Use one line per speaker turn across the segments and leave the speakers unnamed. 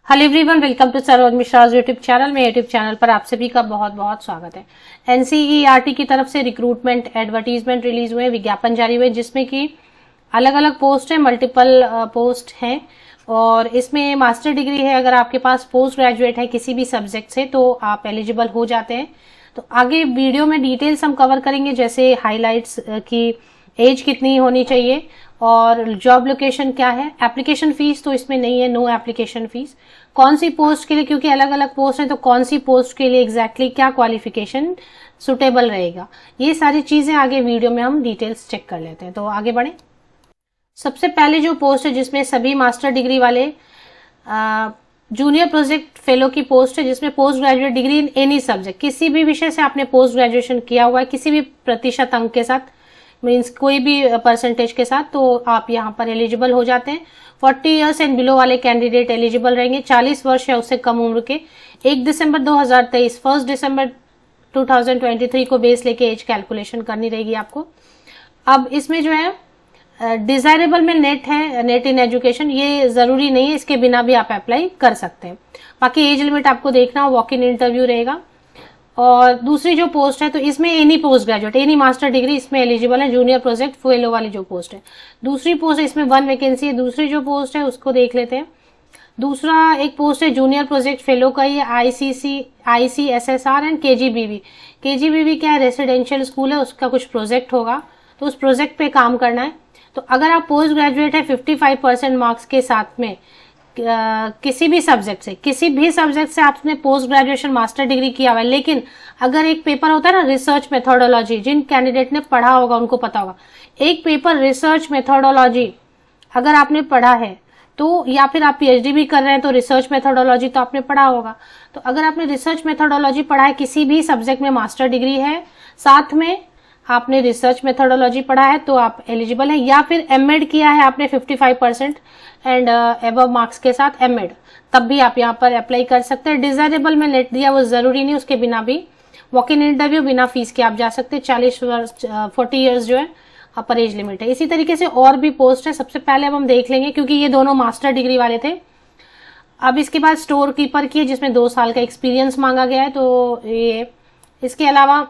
Hello everyone, welcome to Saroj Mishra YouTube channel में। YouTube channel पर आप सभी का बहुत बहुत स्वागत है। एनसीईआरटी की तरफ से रिक्रूटमेंट एडवर्टीजमेंट रिलीज हुए, विज्ञापन जारी हुए, जिसमें कि अलग अलग पोस्ट है, मल्टीपल पोस्ट हैं और इसमें मास्टर डिग्री है। अगर आपके पास पोस्ट ग्रेजुएट है किसी भी सब्जेक्ट से तो आप एलिजिबल हो जाते हैं। तो आगे वीडियो में डिटेल्स हम कवर करेंगे, जैसे हाईलाइट्स की एज कितनी होनी चाहिए और जॉब लोकेशन क्या है। एप्लीकेशन फीस तो इसमें नहीं है, नो एप्लीकेशन फीस। कौन सी पोस्ट के लिए, क्योंकि अलग अलग पोस्ट है तो कौन सी पोस्ट के लिए एग्जैक्टली क्या क्वालिफिकेशन सुटेबल रहेगा, ये सारी चीजें आगे वीडियो में हम डिटेल्स चेक कर लेते हैं। तो आगे बढ़े। सबसे पहले जो पोस्ट है जिसमें सभी मास्टर डिग्री वाले जूनियर प्रोजेक्ट फेलो की पोस्ट है, जिसमें post graduate degree in any subject, किसी भी विषय से आपने पोस्ट ग्रेजुएशन किया हुआ है किसी भी प्रतिशत अंक के साथ, मीन्स कोई भी परसेंटेज के साथ, तो आप यहाँ पर एलिजिबल हो जाते हैं। 40 इयर्स एंड बिलो वाले कैंडिडेट एलिजिबल रहेंगे। 40 वर्ष या उससे कम उम्र के 1 दिसंबर 2023 1 दिसंबर 2023 को बेस लेके एज कैलकुलेशन करनी रहेगी आपको। अब इसमें जो है डिजायरेबल में नेट है, नेट इन एजुकेशन, ये जरूरी नहीं है, इसके बिना भी आप अप्लाई कर सकते हैं। बाकी एज लिमिट आपको देखना हो, वॉक इन इंटरव्यू रहेगा। और दूसरी जो पोस्ट है तो इसमें any post graduate, any master degree इसमें एलिजिबल है, जूनियर प्रोजेक्ट फेलो वाली जो पोस्ट है। दूसरी पोस्ट है, इसमें 1 वैकेंसी है। दूसरी जो पोस्ट है उसको देख लेते हैं। दूसरा एक पोस्ट है जूनियर प्रोजेक्ट फेलो का, ये ICSSR एंड KGBV। KGBV क्या है, रेसिडेंशियल स्कूल है, उसका कुछ प्रोजेक्ट होगा तो उस प्रोजेक्ट पे काम करना है। तो अगर आप पोस्ट ग्रेजुएट है 55% मार्क्स के साथ में किसी भी सब्जेक्ट से आपने पोस्ट ग्रेजुएशन मास्टर डिग्री किया हुआ है, लेकिन अगर एक पेपर होता है ना रिसर्च मेथोडोलॉजी, जिन कैंडिडेट ने पढ़ा होगा उनको पता होगा, एक पेपर रिसर्च मेथोडोलॉजी अगर आपने पढ़ा है तो, या फिर आप PhD भी कर रहे हैं तो रिसर्च मेथोडोलॉजी तो आपने पढ़ा होगा। तो अगर आपने रिसर्च मेथोडोलॉजी पढ़ा है, किसी भी सब्जेक्ट में मास्टर डिग्री है, साथ में आपने रिसर्च मेथोडोलॉजी पढ़ा है तो आप एलिजिबल है। या फिर एमएड किया है आपने 55% एंड एबव मार्क्स के साथ एमएड, तब भी आप यहाँ पर अप्लाई कर सकते हैं। डिजायरेबल में नेट दिया वो जरूरी नहीं, उसके बिना भी वॉक इन इंटरव्यू बिना फीस के आप जा सकते हैं। 40 इयर्स जो है अपर एज लिमिट है। इसी तरीके से और भी पोस्ट है, सबसे पहले अब हम देख लेंगे क्योंकि ये दोनों मास्टर डिग्री वाले थे। अब इसके बाद स्टोर कीपर की है, जिसमें 2 साल का एक्सपीरियंस मांगा गया है। तो ये इसके अलावा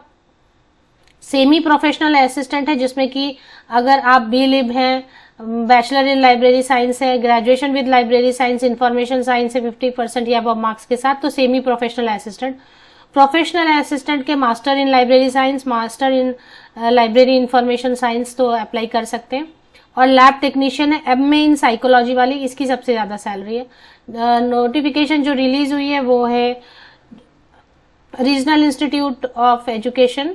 सेमी प्रोफेशनल असिस्टेंट है, जिसमें कि अगर आप BLib हैं, बैचलर इन लाइब्रेरी साइंस है, graduation with library science, information science है 50% या अबव मार्क्स के साथ, तो semi professional assistant. Professional assistant के master in library science, master in library information science तो अप्लाई कर सकते हैं। और लैब टेक्नीशियन है MA इन साइकोलॉजी वाली, इसकी सबसे ज्यादा सैलरी है। नोटिफिकेशन जो रिलीज हुई है वो है रीजनल इंस्टीट्यूट ऑफ एजुकेशन,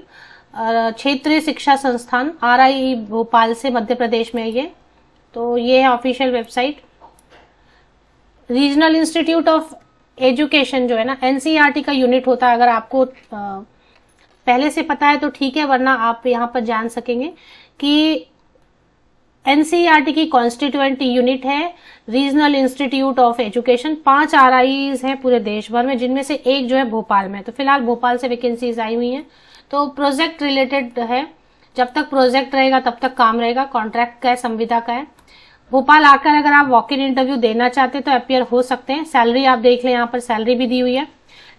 क्षेत्रीय शिक्षा संस्थान RI भोपाल से, मध्य प्रदेश में ये। तो ये है official website. Regional Institute of education जो है ना, NCERT का यूनिट होता है। अगर आपको पहले से पता है तो ठीक है, वरना आप यहाँ पर जान सकेंगे कि NCERT की कॉन्स्टिट्यूएंट यूनिट है regional Institute of education. 5 RIs हैं पूरे देश भर में, जिनमें से एक जो है भोपाल में। तो फिलहाल भोपाल से वैकेंसीज आई हुई हैं। तो प्रोजेक्ट रिलेटेड है, जब तक प्रोजेक्ट रहेगा तब तक काम रहेगा, कॉन्ट्रैक्ट का है, संविदा का है। भोपाल आकर अगर आप वॉक इन इंटरव्यू देना चाहते हैं तो अपियर हो सकते हैं। सैलरी आप देख लें, यहाँ पर सैलरी भी दी हुई है।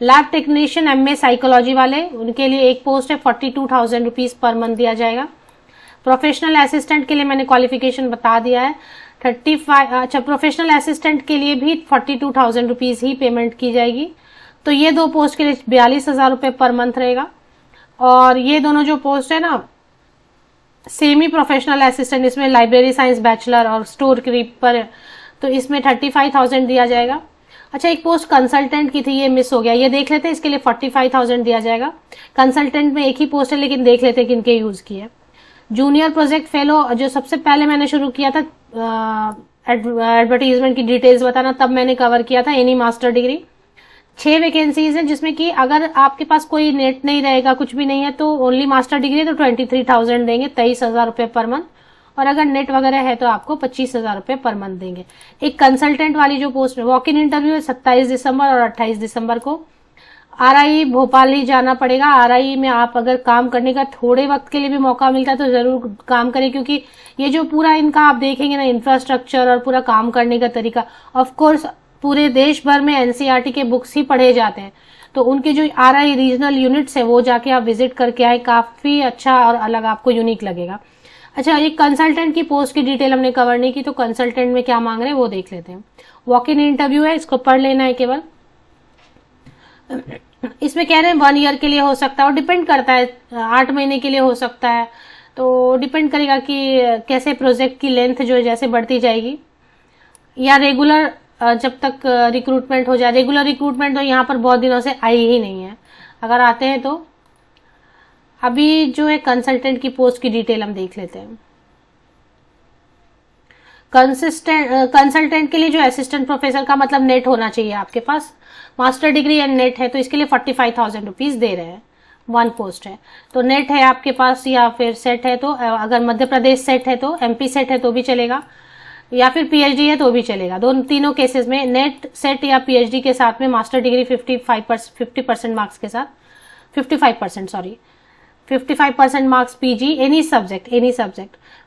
लैब टेक्नीशियन MA साइकोलॉजी वाले, उनके लिए एक पोस्ट है, 42,000 रुपीज पर मंथ दिया जाएगा। प्रोफेशनल असिस्टेंट के लिए मैंने क्वालिफिकेशन बता दिया है, 35। अच्छा, प्रोफेशनल असिस्टेंट के लिए भी 42,000 रुपीज ही पेमेंट की जाएगी। तो ये 2 पोस्ट के लिए 42,000 रुपए पर मंथ रहेगा। और ये दोनों जो पोस्ट है ना, सेमी प्रोफेशनल असिस्टेंट, इसमें लाइब्रेरी साइंस बैचलर और स्टोर कीपर, तो इसमें 35,000 दिया जाएगा। अच्छा, एक पोस्ट कंसल्टेंट की थी, ये मिस हो गया, ये देख लेते हैं। इसके लिए 45,000 दिया जाएगा। कंसल्टेंट में एक ही पोस्ट है, लेकिन देख लेते हैं किनके यूज की है। जूनियर प्रोजेक्ट फेलो, जो सबसे पहले मैंने शुरू किया था एडवर्टीजमेंट की डिटेल्स बताना, तब मैंने कवर किया था एनी मास्टर डिग्री। 6 वैकेंसीज है, जिसमें कि अगर आपके पास कोई नेट नहीं रहेगा, कुछ भी नहीं है, तो ओनली मास्टर डिग्री है तो 23,000 देंगे, 23,000 रुपए पर मंथ। और अगर नेट वगैरह है तो आपको 25,000 रुपए पर मंथ देंगे। एक कंसल्टेंट वाली जो पोस्ट है, वॉक इन इंटरव्यू है 27 दिसंबर और 28 दिसंबर को। RI भोपाल ही जाना पड़ेगा। RI में आप अगर काम करने का थोड़े वक्त के लिए भी मौका मिलता है तो जरूर काम करें, क्योंकि ये जो पूरा इनका आप देखेंगे ना, इंफ्रास्ट्रक्चर और पूरा काम करने का तरीका, ऑफ कोर्स पूरे देश भर में एनसीईआरटी के बुक्स ही पढ़े जाते हैं, तो उनके जो आरआई रीजनल यूनिट्स है वो जाके आप विजिट करके आए, काफी अच्छा और अलग आपको यूनिक लगेगा। अच्छा, एक कंसल्टेंट की पोस्ट की डिटेल हमने कवर नहीं की, तो कंसल्टेंट में क्या मांग रहे हैं वो देख लेते हैं। वॉक इन इंटरव्यू है, इसको पढ़ लेना है केवल। इसमें कह रहे हैं 1 ईयर के लिए हो सकता है, और डिपेंड करता है, 8 महीने के लिए हो सकता है, तो डिपेंड करेगा कि कैसे प्रोजेक्ट की लेंथ जो है जैसे बढ़ती जाएगी, या रेगुलर जब तक रिक्रूटमेंट हो जाए। रेगुलर रिक्रूटमेंट तो यहाँ पर बहुत दिनों से आई ही नहीं है, अगर आते हैं तो। अभी जो है कंसल्टेंट की पोस्ट की डिटेल हम देख लेते हैं। कंसल्टेंट के लिए जो असिस्टेंट प्रोफेसर का मतलब नेट होना चाहिए आपके पास, मास्टर डिग्री एंड नेट है, तो इसके लिए 45,000 रुपीज दे रहे हैं, 1 पोस्ट है। तो नेट है आपके पास या फिर सेट है, तो अगर मध्य प्रदेश सेट है तो, एमपी सेट है तो भी चलेगा, या फिर पीएचडी है तो भी चलेगा। तीनों केसेस में नेट, सेट या पीएचडी के साथ में मास्टर डिग्री 50% मार्क्स के साथ, 55% marks PG any subject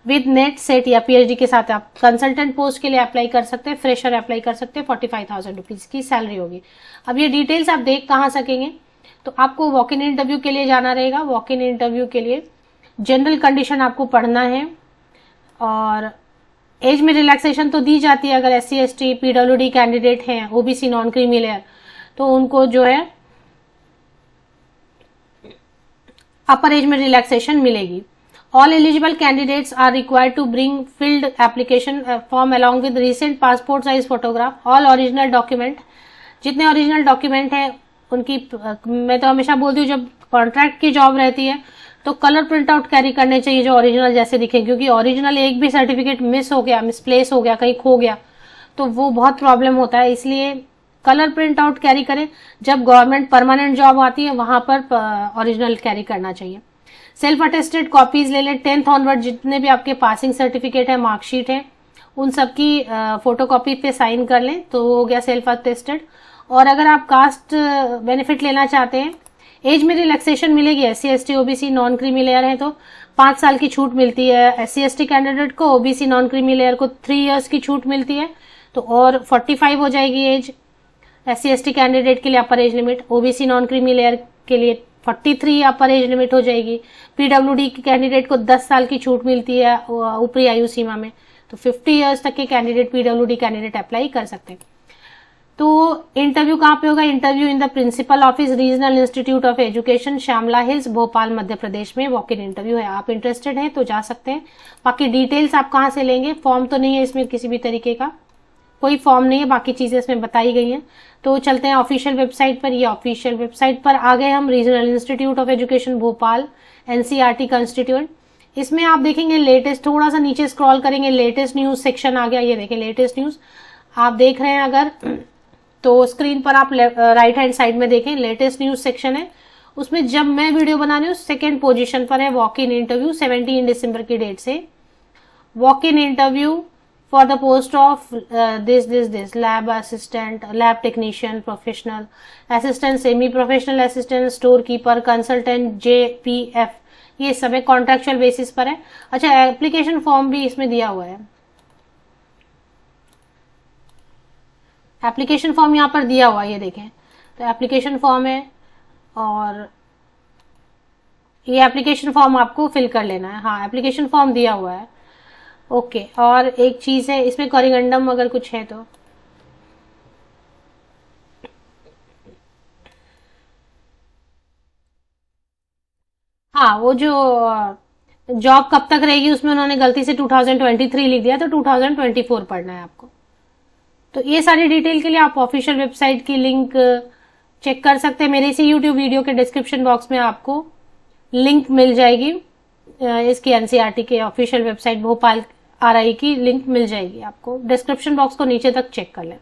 with net, set या पीएचडी के साथ आप कंसल्टेंट पोस्ट के लिए अप्लाई कर सकते हैं। फ्रेशर अप्लाई कर सकते हैं, 45,000 रुपीज की सैलरी होगी। अब ये डिटेल्स आप देख कहाँ सकेंगे, तो आपको वॉक इन इंटरव्यू के लिए जाना रहेगा। वॉक इन इंटरव्यू के लिए जनरल कंडीशन आपको पढ़ना है, और एज में रिलैक्सेशन तो दी जाती है। अगर SC ST PWD कैंडिडेट हैं, OBC नॉन क्रीमी लेयर, तो उनको जो है अपर एज में रिलैक्सेशन मिलेगी। All eligible candidates are required to bring filled application form along with recent passport size photograph, all original document, जितने ओरिजिनल डॉक्यूमेंट हैं उनकी। मैं तो हमेशा बोलती हूँ, जब कॉन्ट्रैक्ट की जॉब रहती है तो कलर प्रिंट आउट कैरी करने चाहिए जो ओरिजिनल जैसे दिखे, क्योंकि ओरिजिनल एक भी सर्टिफिकेट मिस हो गया, मिसप्लेस हो गया, कहीं खो गया, तो वो बहुत प्रॉब्लम होता है। इसलिए कलर प्रिंट आउट कैरी करें। जब गवर्नमेंट परमानेंट जॉब आती है वहां पर ओरिजिनल कैरी करना चाहिए। सेल्फ अटेस्टेड कॉपीज ले लें, 10th ऑनवर्ड जितने भी आपके पासिंग सर्टिफिकेट है, मार्कशीट है, उन सबकी फोटोकॉपी पे साइन कर लें, तो वो हो गया सेल्फ अटेस्टेड। और अगर आप कास्ट बेनिफिट लेना चाहते हैं, एज में रिलैक्सेशन मिलेगी। SC ST OBC non creamy layer है तो 5 साल की छूट मिलती है। SC ST कैंडिडेट को, OBC नॉन क्रीमी लेयर को 3 इयर्स की छूट मिलती है, तो और 45 हो जाएगी एज। SC ST कैंडिडेट के लिए अपर age limit, OBC non creamy layer के लिए 43 अपर एज लिमिट हो जाएगी। PWD के कैंडिडेट को 10 साल की छूट मिलती है ऊपरी आयु सीमा में, तो 50 इयर्स तक के कैंडिडेट, PWD कैंडिडेट अप्लाई कर सकते हैं। तो इंटरव्यू कहाँ पे होगा? Interview in the principal office, Regional Institute of Education, Shyamla Hills, Bhopal, Madhya Pradesh में वॉक इन इंटरव्यू है। आप इंटरेस्टेड हैं तो जा सकते हैं। बाकी डिटेल्स आप कहाँ से लेंगे? फॉर्म तो नहीं है इसमें किसी भी तरीके का, कोई फॉर्म नहीं है, बाकी चीजें इसमें बताई गई हैं। तो चलते हैं ऑफिशियल वेबसाइट पर। ये ऑफिशियल वेबसाइट पर आ गए हम, regional Institute of education Bhopal, NCERT constituent. इसमें आप देखेंगे लेटेस्ट, थोड़ा सा नीचे स्क्रॉल करेंगे, लेटेस्ट न्यूज सेक्शन आ गया। ये देखें लेटेस्ट न्यूज आप देख रहे हैं अगर, तो स्क्रीन पर आप राइट हैंड साइड में देखें, लेटेस्ट न्यूज सेक्शन है। उसमें जब मैं वीडियो बना रही हूँ 2nd पोजीशन पर है वॉक इन इंटरव्यू, 17 दिसंबर की डेट से। Walk in interview for the post of this lab assistant, lab technician, professional assistant, semi professional assistant, store keeper, consultant, JPF, ये सब है, कॉन्ट्रेक्चुअल बेसिस पर है। अच्छा, एप्लीकेशन फॉर्म भी इसमें दिया हुआ है, एप्लीकेशन फॉर्म यहाँ पर दिया हुआ है, ये देखें। तो एप्लीकेशन फॉर्म है और ये एप्लीकेशन फॉर्म आपको फिल कर लेना है। हाँ, एप्लीकेशन फॉर्म दिया हुआ है। ओके, और एक चीज है इसमें, कोरिगंडम अगर कुछ है तो हाँ, वो जो जॉब कब तक रहेगी उसमें उन्होंने गलती से 2023 लिख दिया, तो 2024 पढ़ना है आपको। तो ये सारी डिटेल के लिए आप ऑफिशियल वेबसाइट की लिंक चेक कर सकते हैं। मेरे इसी YouTube वीडियो के डिस्क्रिप्शन बॉक्स में आपको लिंक मिल जाएगी, इसकी NCERT के ऑफिशियल वेबसाइट भोपाल RI की लिंक मिल जाएगी आपको। डिस्क्रिप्शन बॉक्स को नीचे तक चेक कर लें।